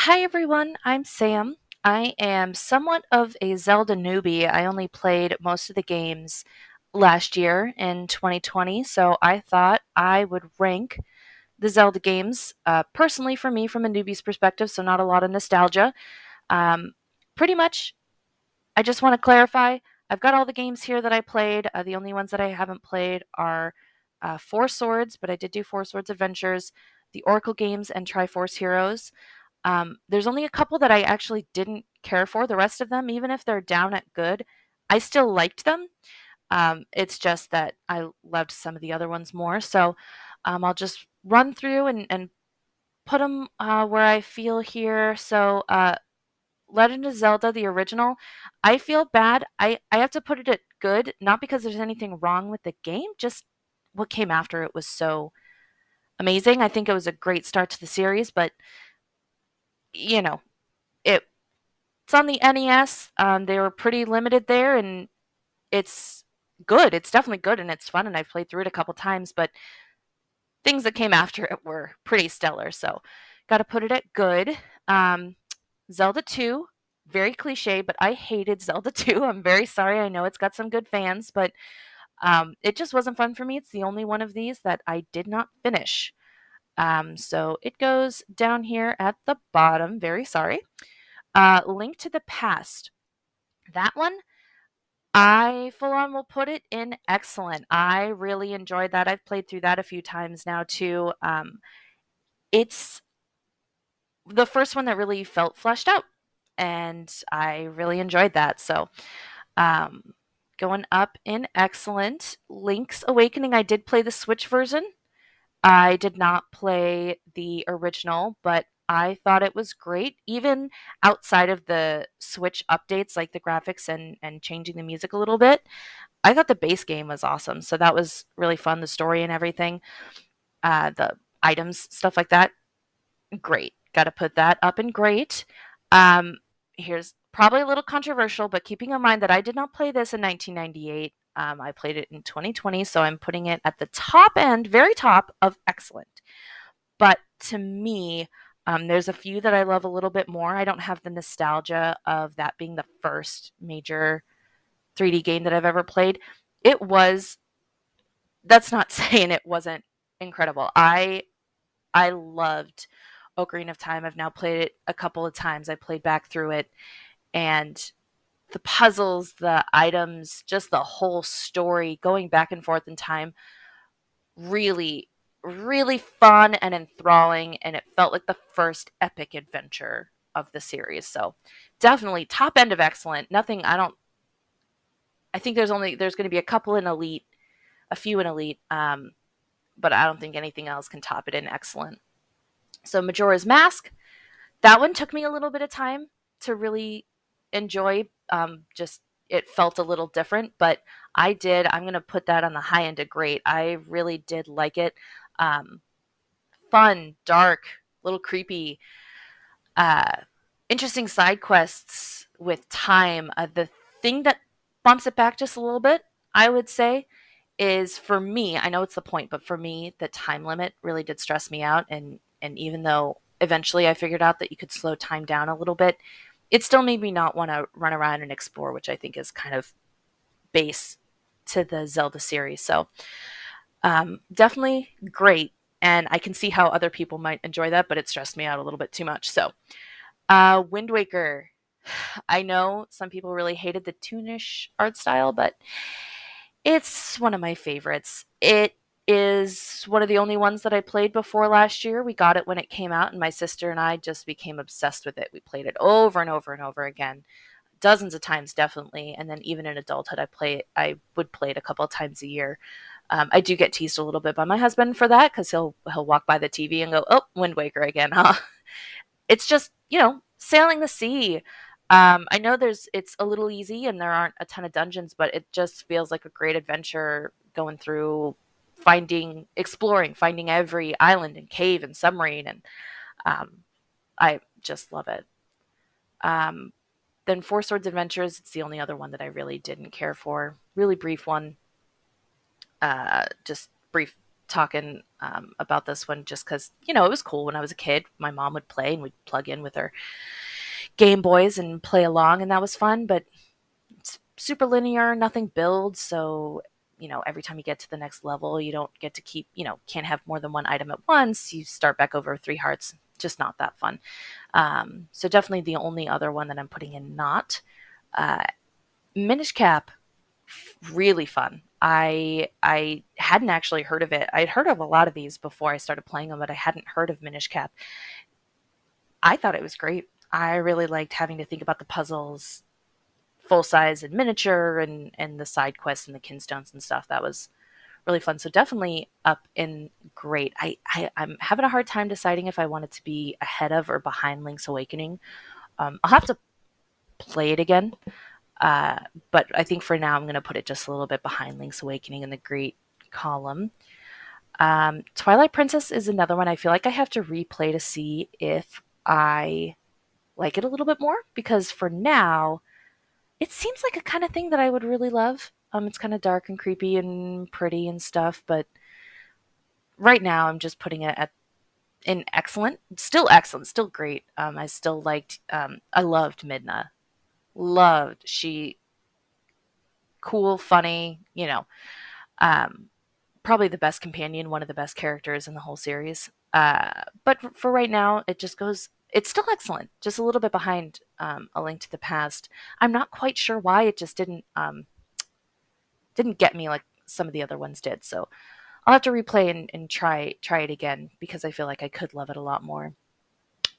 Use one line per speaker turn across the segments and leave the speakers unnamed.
Hi everyone, I'm Sam. I am somewhat of a Zelda newbie. I only played most of the games last year in 2020, so I thought I would rank the Zelda games personally for me from a newbie's perspective, so not a lot of nostalgia. Um, Pretty much, I just want to clarify I've got all the games here that I played. The only ones that I haven't played are Four Swords, but I did do Four Swords Adventures, the Oracle games, and Triforce Heroes. There's only a couple that I actually didn't care for. The rest of them, even if they're down at good, I still liked them. It's just that I loved some of the other ones more. So I'll just run through and put them where I feel here. So Legend of Zelda, the original, I feel bad. I have to put it at good, not because there's anything wrong with the game, just what came after it was so amazing. I think it was a great start to the series, but you know, it it's on the NES. They were pretty limited there, and it's good. It's definitely good, and it's fun, and I've played through it a couple times. But things that came after it were pretty stellar. So, got to put it at good. Um, Zelda 2, very cliche, but I hated Zelda 2. I'm very sorry. I know it's got some good fans, but it just wasn't fun for me. It's the only one of these that I did not finish. So it goes down here at the bottom. Very sorry. Link to the Past. That one, I full on will put it in excellent. I really enjoyed that. I've played through that a few times now too. It's the first one that really felt fleshed out, and I really enjoyed that. So, um, going up in excellent. Link's Awakening. I did play the Switch version. I did not play the original, but I thought it was great. Even outside of the Switch updates, like the graphics and changing the music a little bit, I thought the base game was awesome. So that was really fun. The story and everything, the items, stuff like that, great. Got to put that up in great. Um, Here's probably a little controversial, but keeping in mind that I did not play this in 1998. I played it in 2020, so I'm putting it at the top end, very top of excellent. But to me, there's a few that I love a little bit more. I don't have the nostalgia of that being the first major 3D game that I've ever played. It was, that's not saying it wasn't incredible. I loved Ocarina of Time. I've now played it a couple of times. I played back through it, and the puzzles, the items, just the whole story going back and forth in time, really, really fun and enthralling. And it felt like the first epic adventure of the series. So definitely top end of excellent. Nothing, I think there's going to be a couple in Elite, a few in Elite, but I don't think anything else can top it in excellent. So Majora's Mask, that one took me a little bit of time to really enjoy. Just it felt a little different, but I did. I'm gonna put that on the high end of great. I really did like it. Um, Fun, dark, little creepy, uh, interesting side quests with time. The thing that bumps it back just a little bit, I would say, is for me. I know it's the point, but for me, the time limit really did stress me out. And even though eventually I figured out that you could slow time down a little bit, it still made me not want to run around and explore, which I think is kind of base to the Zelda series. So definitely great. And I can see how other people might enjoy that, but it stressed me out a little bit too much. So Wind Waker. I know some people really hated the toonish art style, but it's one of my favorites. It is one of the only ones that I played before last year. We got it when it came out, and my sister and I just became obsessed with it. We played it over and over and over again, dozens of times, definitely. And then even in adulthood, I would play it a couple of times a year. I do get teased a little bit by my husband for that because he'll walk by the TV and go, "Oh, Wind Waker again, huh?" It's just, sailing the sea. I know it's a little easy and there aren't a ton of dungeons, but it just feels like a great adventure going through exploring, finding every island and cave and submarine, and um, I just love it. Um, then Four Swords Adventures, it's the only other one that I really didn't care for. Really brief one, just brief. talking about this one just because, it was cool when I was a kid. My mom would play and we'd plug in with her Game Boys and play along, and that was fun, but it's super linear, nothing builds. So, every time you get to the next level, you don't get to keep, can't have more than one item at once. You start back over 3 hearts. Just not that fun. So, definitely the only other one that I'm putting in not. Uh, Minish Cap, really fun. I hadn't actually heard of it. I'd heard of a lot of these before I started playing them, but I hadn't heard of Minish Cap. I thought it was great. I really liked having to think about the puzzles, full size and miniature, and the side quests and the kinstones and stuff. That was really fun. So definitely up in great. I'm having a hard time deciding if I want it to be ahead of or behind Link's Awakening. I'll have to play it again. Uh, but I think for now I'm going to put it just a little bit behind Link's Awakening in the great column. Twilight Princess is another one I feel like I have to replay to see if I like it a little bit more, because for now it seems like a kind of thing that I would really love. It's kind of dark and creepy and pretty and stuff, but right now I'm just putting it at in excellent, still great. I still liked, I loved Midna, loved she, cool, funny, um, probably the best companion, one of the best characters in the whole series. But for right now, it just goes. It's still excellent, just a little bit behind A Link to the Past. I'm not quite sure why it just didn't get me like some of the other ones did. So I'll have to replay and try it again because I feel like I could love it a lot more.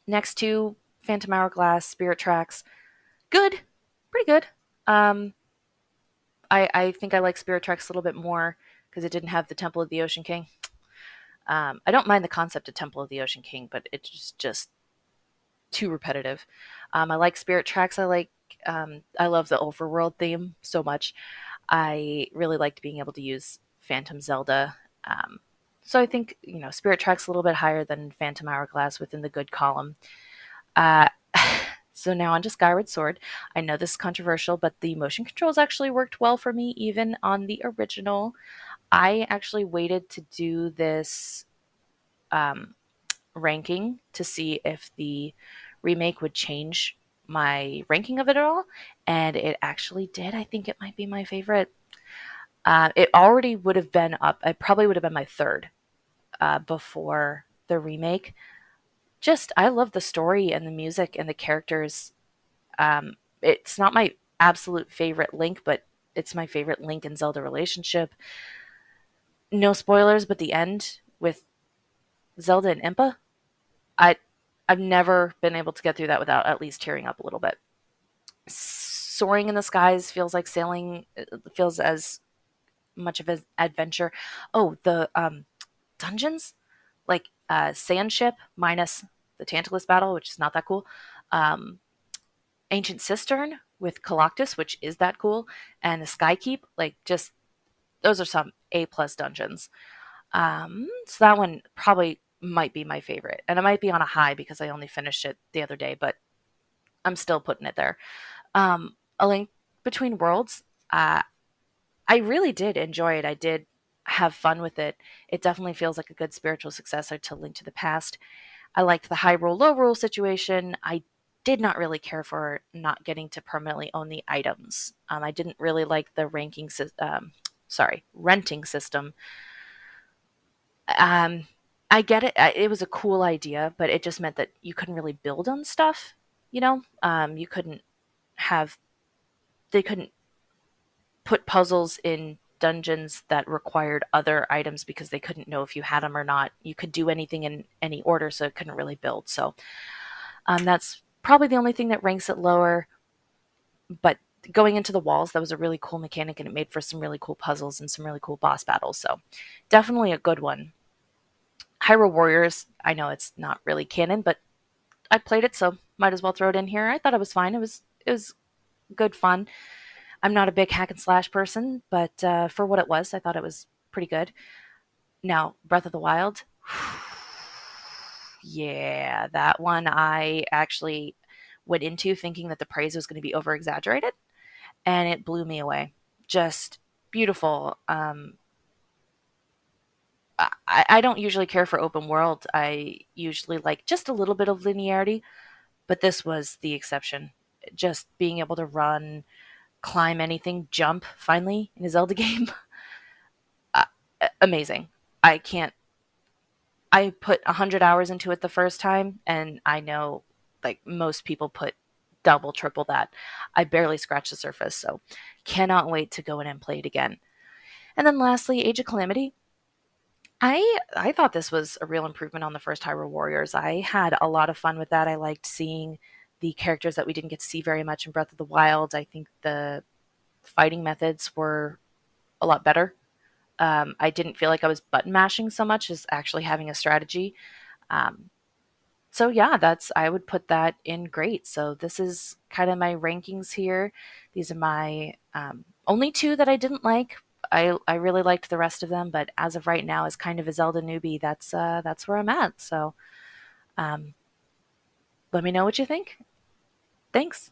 Next to Phantom Hourglass, Spirit Tracks, good, pretty good. Um, I think I like Spirit Tracks a little bit more because it didn't have the Temple of the Ocean King. I don't mind the concept of Temple of the Ocean King, but it's just too repetitive. I like Spirit Tracks. I love the overworld theme so much. I really liked being able to use Phantom Zelda. Um, so I think, Spirit Tracks a little bit higher than Phantom Hourglass within the good column. Uh, so now on to Skyward Sword. I know this is controversial, but the motion controls actually worked well for me, even on the original. I actually waited to do this um, ranking to see if the remake would change my ranking of it at all, and it actually did. I think it might be my favorite. It already would have been up. It probably would have been my third before the remake. Just I love the story and the music and the characters. It's not my absolute favorite Link, but it's my favorite Link and Zelda relationship. No spoilers, but the end with Zelda and Impa, I I've never been able to get through that without at least tearing up a little bit. Soaring in the skies feels like sailing, feels as much of an adventure. Oh, the dungeons, like Sand Ship minus the Tantalus battle, which is not that cool. Um, Ancient Cistern with Coloctus, which is that cool, and the Sky Keep, like just those are some A+ dungeons. So that one probably might be my favorite, and it might be on a high because I only finished it the other day, but I'm still putting it there. A Link Between Worlds, uh, I really did enjoy it. I did have fun with it. It definitely feels like a good spiritual successor to Link to the Past. I liked the high roll, low roll situation. I did not really care for not getting to permanently own the items. I didn't really like the renting system. Um, I get it. It was a cool idea, but it just meant that you couldn't really build on stuff. You couldn't have. They couldn't put puzzles in dungeons that required other items because they couldn't know if you had them or not. You could do anything in any order, so it couldn't really build. So that's probably the only thing that ranks it lower. But going into the walls, that was a really cool mechanic, and it made for some really cool puzzles and some really cool boss battles. So definitely a good one. Hyrule Warriors, I know it's not really canon, but I played it, so might as well throw it in here. I thought it was fine. It was good fun. I'm not a big hack and slash person, but for what it was, I thought it was pretty good. Now, Breath of the Wild, yeah, that one I actually went into thinking that the praise was going to be over exaggerated, and it blew me away. Just beautiful. I don't usually care for open world. I usually like just a little bit of linearity, but this was the exception. Just being able to run, climb anything, jump finally in a Zelda game, uh, amazing. I can't. I put 100 hours into it the first time, and I know like most people put double, triple that. I barely scratched the surface, so cannot wait to go in and play it again. And then lastly, Age of Calamity. I thought this was a real improvement on the first Hyrule Warriors. I had a lot of fun with that. I liked seeing the characters that we didn't get to see very much in Breath of the Wild. I think the fighting methods were a lot better. I didn't feel like I was button mashing so much as actually having a strategy. Um, so yeah, that's I would put that in great. So this is kind of my rankings here. These are my only two that I didn't like. I really liked the rest of them, but as of right now, as kind of a Zelda newbie, that's where I'm at. So um, let me know what you think. Thanks.